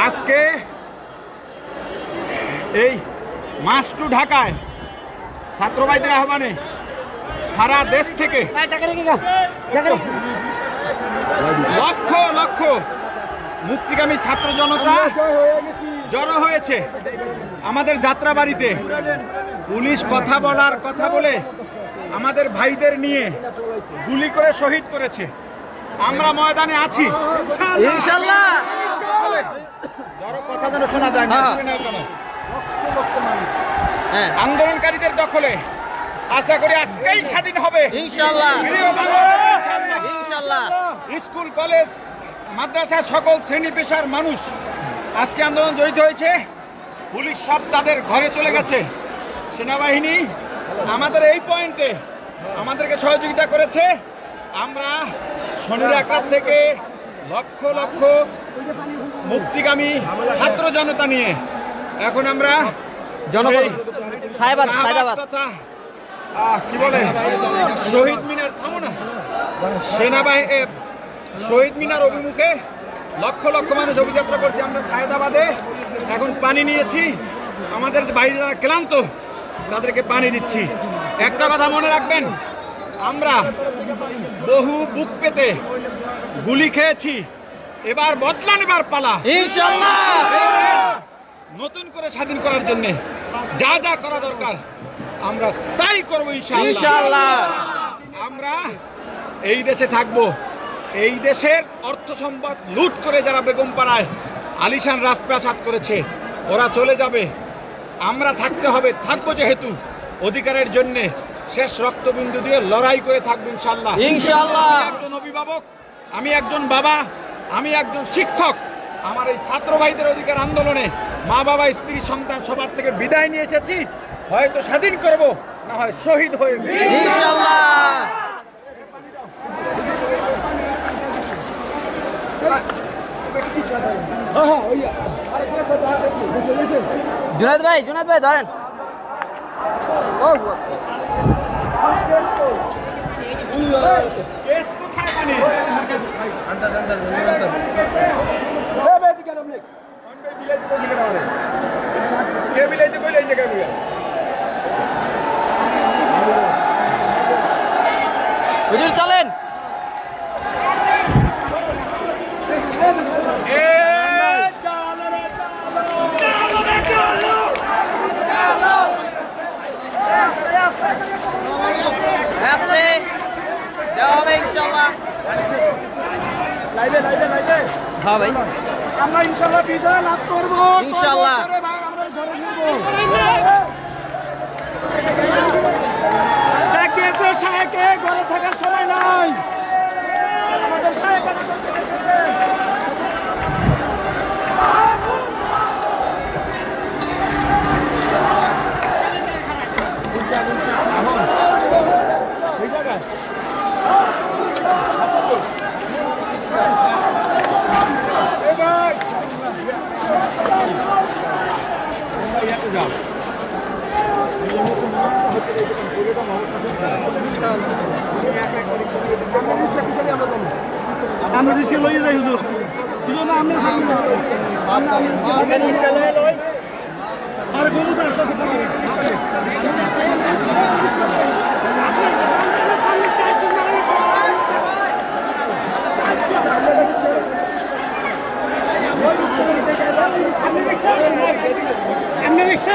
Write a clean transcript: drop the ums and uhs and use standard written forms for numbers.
আজকে এই মাস টু ঢাকায় ছাত্র ভাইদের আহ্বানে সারা দেশ থেকে লক্ষ লক্ষ মুক্তিকামী ছাত্র জনতা জড়ো হয়েছে আমাদের যাত্রাবাড়িতে। পুলিশ কথা বলার কথা বলে আমাদের ভাইদের নিয়ে গুলি করে শহীদ করেছে। আমরা ময়দানে আছি ইনশাআল্লাহ। কথা যেন শোনা যায় না। আন্দোলনকারীদের দখলে আশা করি আজকেই স্বাধীন হবে ইনশাআল্লাহ। ইনশাআল্লাহ। স্কুল কলেজ মাদ্রাসা সকল শ্রেণী পেশার মানুষ আজকে আন্দোলন জড়িত হয়েছে। পুলিশ সব তাদের ঘরে চলে গেছে। সেনাবাহিনী আমাদের এই পয়েন্টে আমাদেরকে সহযোগিতা করেছে। আমরা শনির একরাত থেকে লক্ষ লক্ষ মুক্তিগামী ছাত্র জনতা নিয়ে এখন আমরা কি বলে শহীদ মিনার থামো না সেনাবাহিনী শহীদ মিনার অভিমুখে লক্ষ লক্ষ মানুষ অভিযাত্রা করছি। আমরা সায়েদাবাদে এখন পানি নিয়েছি। আমাদের বাইরে যারা ক্লান্ত তাদেরকে পানি দিচ্ছি। একটা কথা মনে রাখবেন, আমরা বহু বুক পেতে গুলি খেয়েছি, এবার বদলা নেবার পালা ইনশাআল্লাহ। নতুন করে স্বাধীন করার জন্য যা যা করা দরকার আমরা তাই করবো ইনশাআল্লাহ। আমরা এই দেশে থাকবো। এই দেশের অর্থ সম্পদ লুট করে যারা বেগমপাড়ায় আলিশান রাজপ্রাসাদ করেছে ওরা চলে যাবে। আমরা থাকতে হবে, থাকবো যেহেতু অধিকারের জন্য শেষ রক্তবিন্দু দিয়ে লড়াই করে থাকবো ইনশাআল্লাহ। আমি একজন অভিভাবক, আমি একজন বাবা, আমি একজন শিক্ষক। আমার এই ছাত্র ভাইদের অধিকার আন্দোলনে মা বাবা স্ত্রী সন্তান সবার থেকে বিদায় নিয়ে এসেছি। হয়তো স্বাধীন করব, না হয় শহীদ হয়ে ইনশাআল্লাহ। জুনাদ ভাই ধরেন। হুজুর চলেন। হ্যাঁ ভাই, আমরা ইনশাআল্লাহ বিজয় লাভ করব ইনশাআল্লাহ। ডাকিয়েছে শাহকে, ঘরে থাকার সময় নাই আমাদের শাহকে। আমরা দেশে লইয়ে যাই হুজুর, হুজুর না আমরা আর গরু তো আসতে পারে। Riksha.